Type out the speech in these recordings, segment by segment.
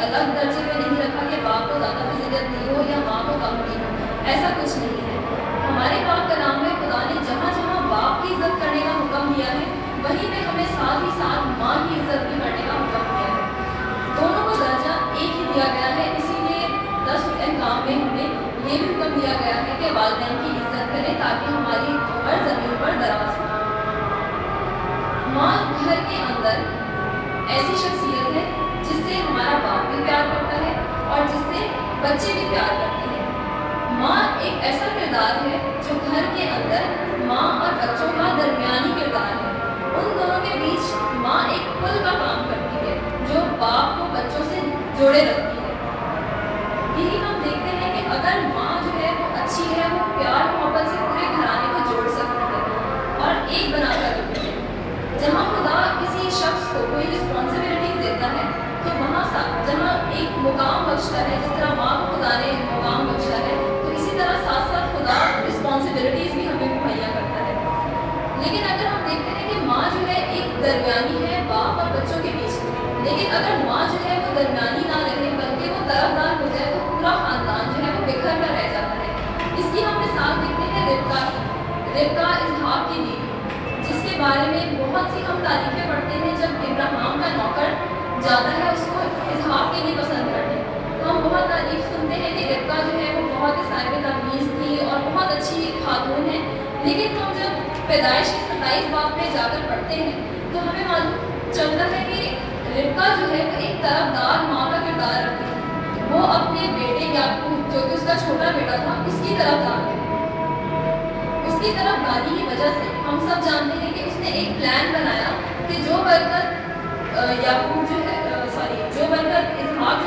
الگ درجے میں نہیں رکھا کہ باپ کو زیادہ فضیلت دی ہو یا ماں کو کم دی ہو، ایسا کچھ نہیں ہے۔ ہمارے پاک کلام میں خدا نے جہاں جہاں باپ کی عزت کرنے کا حکم دیا ہے وہیں پہ ہمیں ساتھ ہی ساتھ ماں کی عزت بھی کرنے کا حکم دیا ہے۔ دونوں کو درجہ ایک ہی دیا گیا ہے، اسی لیے 10 احکام میں ہمیں یہ بھی حکم دیا گیا ہے کہ والدین کی عزت کریں تاکہ ہماری عمر زمین پر دراز ہو۔ ماں گھر کے اندر ایسی شخصیت ہے جس سے ہمارا باپ بھی پیار کرتا ہے اور جس سے بچے بھی پیار کرتے ہیں۔ ماں ایک ایسا کردار ہے جو گھر کے اندر ماں اور بچوں کا درمیانی کردار ہے۔ ان دونوں کے بیچ ماں ایک پل کا کام کرتی ہے جو باپ کو بچوں سے جوڑے رکھتی ہے۔ یہی ہم دیکھتے ہیں کہ اگر ماں جو ہے وہ اچھی ہے، وہ پیار محبت سے پورے گھرانے کو جوڑ سکتی ہے اور ایک بنا کر رکھتی ہے۔ جہاں خدا کسی شخص کو کوئی رسپانسبلٹی دیتا ہے تو وہاں جہاں ایک مقام بخشتا ہے، جس طرح ماں کو خدا نے مقام بخشا ہے تو اسی طرح ساتھ ساتھ خدا رسپانسبلٹیز بھی ہمیں مہیا کرتا ہے۔ لیکن اگر ہم دیکھتے ہیں کہ ماں جو ہے ایک درمیانی ہے باپ اور بچوں کے بیچ میں، لیکن اگر ماں جو ہے وہ درمیانی نہ رہے بلکہ وہ طرفدار ہو جائے تو پورا خاندان جو ہے وہ بکھر کر رہ جاتا ہے۔ اس کی ہم مثال دیکھتے ہیں ربقہ اسحاق کی بیوی، جس کے بارے میں بہت سی ہم تعریفیں پڑھتے ہیں۔ جب ابراہیم کا نوکر جاتا ہے اس کو اسحاق کے لیے پسند کرنے، تو ہم بہت تعریف سنتے ہیں کہ ربقہ جو ہے وہ بہت ہی صاحب تمیز تھی اور بہت اچھی خاتون ہے۔ لیکن ہم جب پیدائش کے 27 باب میں جا کر پڑھتے ہیں تو ہمیں معلوم چلتا ہے کہ ربقہ جو ہے وہ ایک طرفدار ماں کا کردار رکھتی ہے۔ وہ اپنے بیٹے یعقوب جو کہ اس کا چھوٹا بیٹا تھا اس کی طرفدار ہے۔ اس کی طرفداری کی وجہ سے ہم سب جانتے ہیں کہ اس نے ایک پلان بنایا کہ جو برکت اسحاق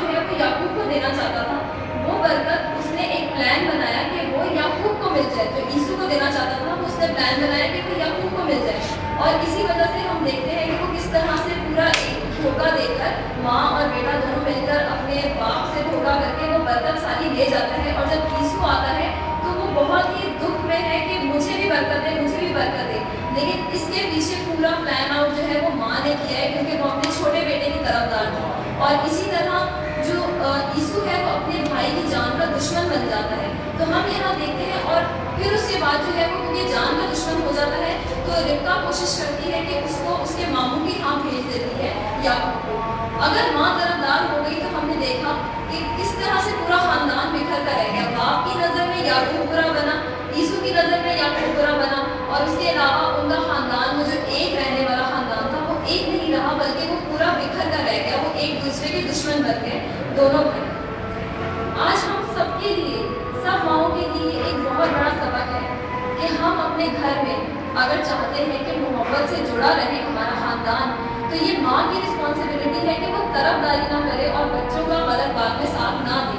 جو ہے وہ یعقوب کو دینا چاہتا تھا، وہ برکت اس نے ایک پلان بنایا کہ وہ یعقوب کو مل جائے۔ جو عیسو کو دینا چاہتا تھا وہ اس نے پلان بنایا کہ وہ یعقوب کو مل جائے، اور اسی وجہ سے ہم دیکھتے ہیں کہ وہ کس طرح سے پورا ایک دھوکہ دے کر ماں اور بیٹا دونوں مل کر اپنے باپ سے دھوکہ کر کے وہ برکت ساری لے جاتا ہے۔ اور جب عیسو آتا ہے تو وہ بہت ہی دکھ میں ہے کہ مجھے بھی برکت دے، مجھے بھی برکت دے، لیکن اس کے پیچھے پورا پلان آؤٹ جو ہے وہ ماں نے کیا ہے کیونکہ وہ اپنے چھوٹے بیٹے کی طرفدار تھی۔ اور اسی طرح جو عیسو ہے وہ اپنے بھائی کی جان کا دشمن بن جاتا ہے۔ تو ہم یہاں دیکھتے ہیں، اور پھر اس کے بعد جو ہے وہ کیونکہ جان کا دشمن ہو جاتا ہے تو ربقہ کوشش کرتی ہے کہ اس کو اس کے ماموں کی ہاں بھیج دیتی ہے یعقوب کو۔ اگر ماں طرفدار ہو گئی تو ہم نے دیکھا کہ کس طرح سے پورا خاندان بکھر کر رہ گیا۔ باپ کی نظر میں یعقوب برا بنا، عیسو کی نظر میں یعقوب برا بنا، اور اس کے علاوہ ان کا خاندان وہ جو ایک رہنے والا خاندان تھا وہ ایک نہیں رہا بلکہ وہ پورا بکھر کر رہ گیا، وہ ایک دوسرے کے دشمن بن گئے دونوں بھائی۔ آج ہم سب کے لیے، سب ماؤں کے لیے ایک بہت بڑا سبق ہے کہ ہم اپنے گھر میں اگر چاہتے ہیں کہ محبت سے جڑا رہے ہمارا خاندان، تو یہ ماں کی رسپانسبلٹی ہے کہ وہ طرفداری نہ کرے اور بچوں کا غلط بات میں ساتھ نہ دے۔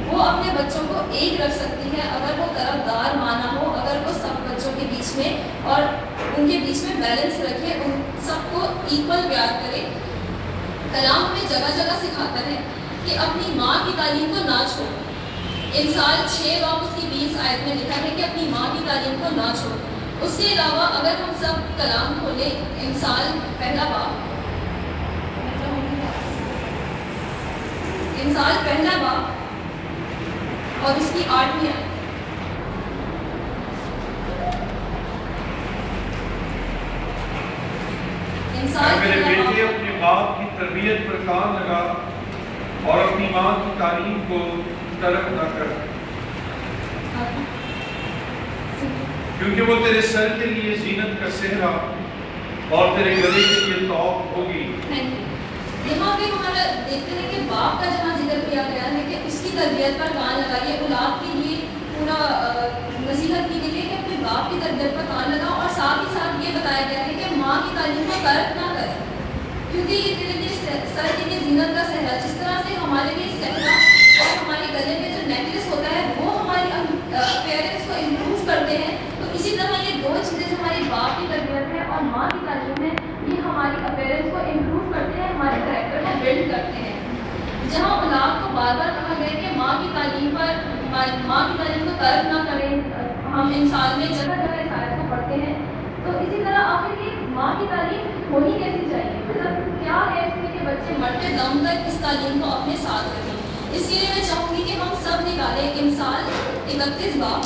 وہ اپنے بچوں کو ایک رکھ سکتی ہے اگر وہ طرفدار مانا ہو، اگر وہ سب بچوں کے بیچ میں اور ان کے بیچ میں بیلنس رکھے، ان سب کو ایکول پیار کرے۔ کلام ہمیں جگہ جگہ سکھاتا ہے کہ اپنی ماں کی تعلیم کو نہ چھوڑو۔ انسان 6 باب اس کی 20 آیت میں لکھا ہے کہ اپنی ماں کی تعلیم کو نہ چھوڑو۔ اس کے علاوہ اگر ہم سب کلام کھولیں، انسان پہلا باب اور اس کی 8ویں آیت، میرے بیٹے اپنے باپ کی تربیت پر کام لگا اور اپنی ماں کی تعلیم کو ترک نہ کر، کیونکہ وہ تیرے سر کے لیے زینت کا صحرا اور تیرے گلے کے لیے طوق ہوگی۔ یہاں پہ ہمارا دیکھتے ہیں کہ باپ کا جہاں ذکر کیا گیا ہے کہ اس کی تربیت پر کان لگائیے، اولاد کے لیے پورا نصیحت کی گئی ہے کہ اپنے باپ کی تربیت پر کان لگاؤ، اور ساتھ ہی ساتھ یہ بتایا گیا ہے کہ ماں کی تعلیم کو ترک نہ کرے، کیونکہ یہ تیرے لیے سر کے لیے زینت کا صحرا، جس طرح سے ہمارے لیے صحرا اور ہمارے گلے میں جو نیکلس ہوتا ہے وہ ہماری اپیئرنس کو امپروو کرتے ہیں، تو اسی طرح یہ دو چیزیں جو ہماری باپ کی تربیت ہے اور ماں کی تعلیم ہے، یہ ہماری اپیئرنس کو امپروو کرتے ہیں، ہمارے کریکٹر کو بلڈ کرتے ہیں۔ جہاں اولاد کو بار بار کہا گیا کہ ماں کی تعلیم کو ترک نہ کریں، ہم انسان میں جگہ جگہ اس آیت کو پڑھتے ہیں، تو اسی طرح آخر یہ ماں کی تعلیم ہونی کیسی چاہیے، مطلب کیا ہے اس میں کہ بچے مرتے دم تک اس تعلیم کو اپنے ساتھ رکھیں۔ اس کے لیے میں چاہوں گی کہ ہم سب نکالیں امثال 31 باب،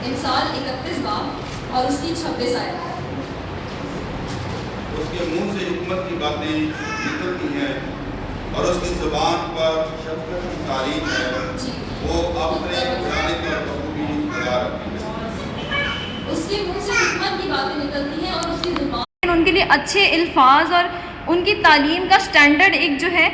امثال 31 باب اور اس کی 26 آیت۔ اس کے منہ سے حکمت کی باتیں نکلتی ہیں اور اس کی زبان پر شفقت کی تعلیم ہے، وہ اپنے گھرانے پر بخوبی نگاہ رکھتی ہے۔ اس کے منہ سے حکمت کی باتیں نکلتی ہیں اور اس کی زبان، ان کے لیے اچھے الفاظ اور ان کی تعلیم کا سٹینڈرڈ ایک جو ہے،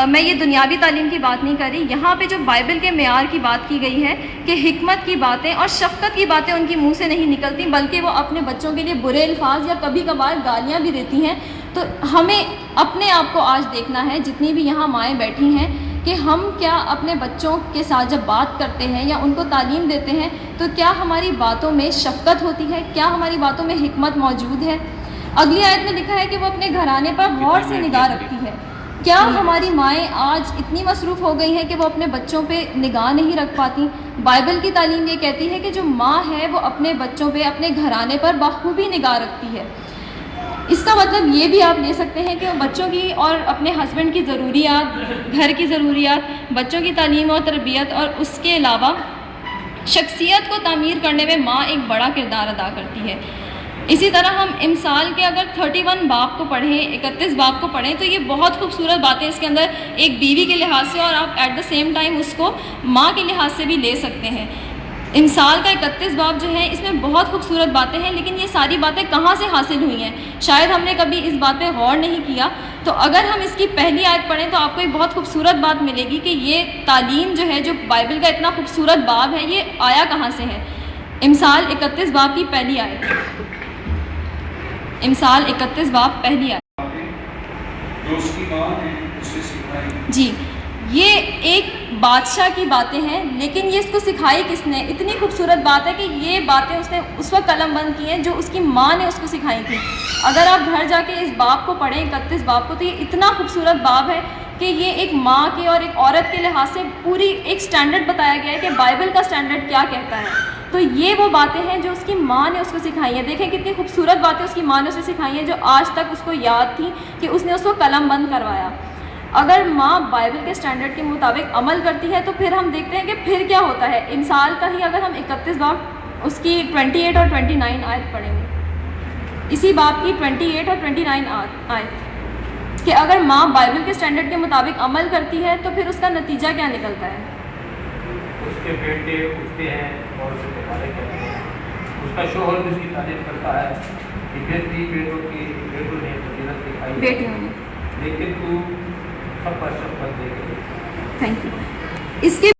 میں یہ دنیاوی تعلیم کی بات نہیں کر رہی، یہاں پہ جو بائبل کے معیار کی بات کی گئی ہے کہ حکمت کی باتیں اور شفقت کی باتیں ان کی منہ سے نہیں نکلتی، بلکہ وہ اپنے بچوں کے لیے برے الفاظ یا کبھی کبھار گالیاں بھی دیتی ہیں۔ تو ہمیں اپنے آپ کو آج دیکھنا ہے، جتنی بھی یہاں مائیں بیٹھی ہیں، کہ ہم کیا اپنے بچوں کے ساتھ جب بات کرتے ہیں یا ان کو تعلیم دیتے ہیں تو کیا ہماری باتوں میں شفقت ہوتی ہے، کیا ہماری باتوں میں حکمت موجود ہے۔ اگلی آیت میں لکھا ہے کہ وہ اپنے گھرانے پر غور سے نگاہ رکھتی ہے۔ کیا ہماری مائیں آج اتنی مصروف ہو گئی ہیں کہ وہ اپنے بچوں پہ نگاہ نہیں رکھ پاتی؟ بائبل کی تعلیم یہ کہتی ہے کہ جو ماں ہے وہ اپنے بچوں پہ، اپنے گھرانے پر بخوبی نگاہ رکھتی ہے۔ اس کا مطلب یہ بھی آپ لے سکتے ہیں کہ بچوں کی اور اپنے ہسبینڈ کی ضروریات، گھر کی ضروریات، بچوں کی تعلیم اور تربیت اور اس کے علاوہ شخصیت کو تعمیر کرنے میں ماں ایک بڑا کردار ادا کرتی ہے۔ اسی طرح ہم امثال کے اگر 31 باب کو پڑھیں، 31 باب کو پڑھیں تو یہ بہت خوبصورت باتیں اس کے اندر ایک بیوی کے لحاظ سے اور آپ ایٹ دا سیم ٹائم اس کو ماں کے لحاظ سے بھی لے سکتے ہیں۔ امثال کا 31 باب جو ہے اس میں بہت خوبصورت باتیں ہیں، لیکن یہ ساری باتیں کہاں سے حاصل ہوئی ہیں؟ شاید ہم نے کبھی اس بات پہ غور نہیں کیا۔ تو اگر ہم اس کی پہلی آیت پڑھیں تو آپ کو ایک بہت خوبصورت بات ملے گی کہ یہ تعلیم جو ہے، جو بائبل کا اتنا خوبصورت باب ہے، یہ آیا کہاں سے ہے؟ امثال 31 باب کی پہلی آیت، امثال 31 باب پہلی آیت۔ جو اس کی ماں نے اسے سکھائی۔ جی، یہ ایک بادشاہ کی باتیں ہیں، لیکن یہ اس کو سکھائی کس نے؟ اتنی خوبصورت بات ہے کہ یہ باتیں اس نے اس وقت قلم بند کی ہیں جو اس کی ماں نے اس کو سکھائی تھی۔ اگر آپ گھر جا کے اس باب کو پڑھیں، 31 باب کو، تو یہ اتنا خوبصورت باب ہے کہ یہ ایک ماں کے اور ایک عورت کے لحاظ سے پوری ایک سٹینڈرڈ بتایا گیا ہے کہ بائبل کا سٹینڈرڈ کیا کہتا ہے۔ تو یہ وہ باتیں ہیں جو اس کی ماں نے اس کو سکھائی ہیں۔ دیکھیں کتنی خوبصورت باتیں اس کی ماں نے اسے سکھائی ہیں جو آج تک اس کو یاد تھیں کہ اس نے اس کو قلم بند کروایا۔ اگر ماں بائبل کے سٹینڈرڈ کے مطابق عمل کرتی ہے تو پھر ہم دیکھتے ہیں کہ پھر کیا ہوتا ہے۔ امثال کا ہی اگر ہم 31 باب اس کی 28 اور 29 آیت پڑھیں گے، اسی باب کی 28 اور 29 آیت، کہ اگر ماں بائبل کے سٹینڈرڈ کے مطابق عمل کرتی ہے تو پھر اس کا نتیجہ کیا نکلتا ہے؟ اس کے بیٹے اٹھتے ہیں اور اسے پکارے کرتے ہیں، اس کا شوہر بھی اس کی تعریف کرتا ہے کہ بیٹوں نے فضیلت دکھائی، بیٹیوں نے، لیکن تو سب پر شفقت دے گئی۔ Thank you. اس کے